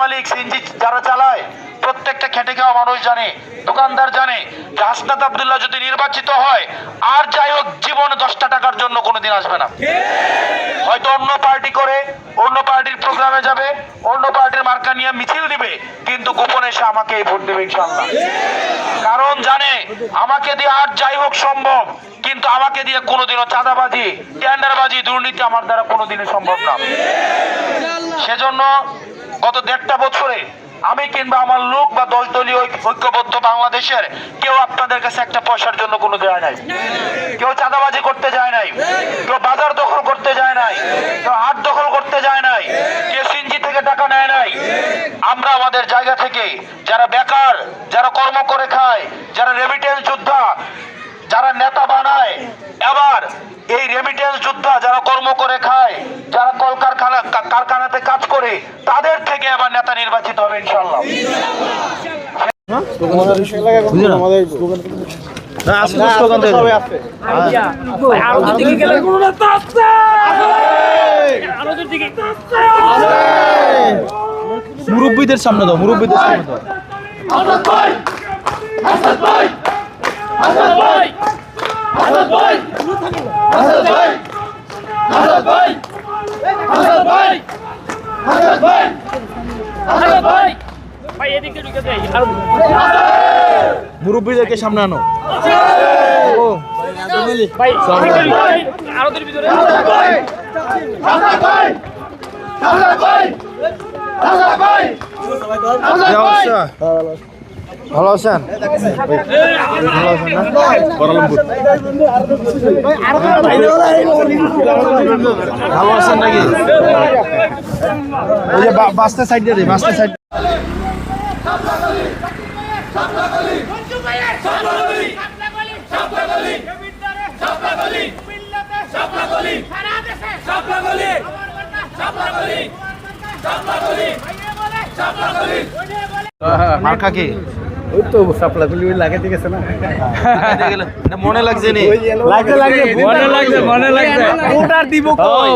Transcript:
মালিক CNG যারা চালায় প্রত্যেকটা খেটে খাওয়া মানুষ জানে, দোকানদার জানে যে হাসনাত আব্দুল্লাহ যদি নির্বাচিত হয় আর যাই হোক জীবনে 10টা টাকার জন্য কোনোদিন আসবে না। হয়তো অন্য পার্টি করে অন্য পার্টির প্রোগ্রামে যাবে, অন্য পার্টির মার্কা নিয়ে মিছিল দিবে, কিন্তু গোপনে সে আমাকেই ভোট দেবে ইনশাআল্লাহ। কারণ জানে আমাকে দিয়ে আর যাই হোক সম্ভব, কিন্তু আমাকে দিয়ে কোনোদিনও চাঁদাবাজি, টেন্ডারবাজি, দুর্নীতি আমার দ্বারা কোনোদিনই সম্ভব না। সেজন্য গত 1.5 বছরে আমি কিংবা আমার লোক বা 10 দলীয় ঐক্যবদ্ধ বাংলাদেশের কেউ আপনাদের কাছে একটা পয়সার জন্য কোনো দেয় নাই, কেউ চাঁদাবাজি করতে যায় নাই, কেউ বাজার দখল করতে যায় নাই, কেউ হাট দখল করতে যায় নাই, কেউ সিএনজি থেকে টাকা নেয় নাই। আমরা আমাদের জায়গা থেকে যারা বেকার, যারা কর্ম করে খায়, যারা রেমিটেন্স যোদ্ধা, যারা নেতা বানায়, এবার এই রেমিটেন্স যোদ্ধা যারা কর্ম করে খায়, যারা কারখানাতে কাজ করে, তাদের থেকে এবার নেতা নির্বাচিত হবে ইনশাআল্লাহ। মুরব্বীদের সামনে দাও, মুরব্বীদের সামনে দাও। মুরব্বীদেরকে সামনে আনো। ভালো আছেন? ভালো আছেন নাকি? ওই যে বাসটা সাইড দিয়ে দিই, বাসটা সাইড। মার্কা কি? ওই তো সাপলাগুলি ওই লাগাতে গেছে না, মনে লাগছে নি? মনে লাগছে ওটার দিব কই?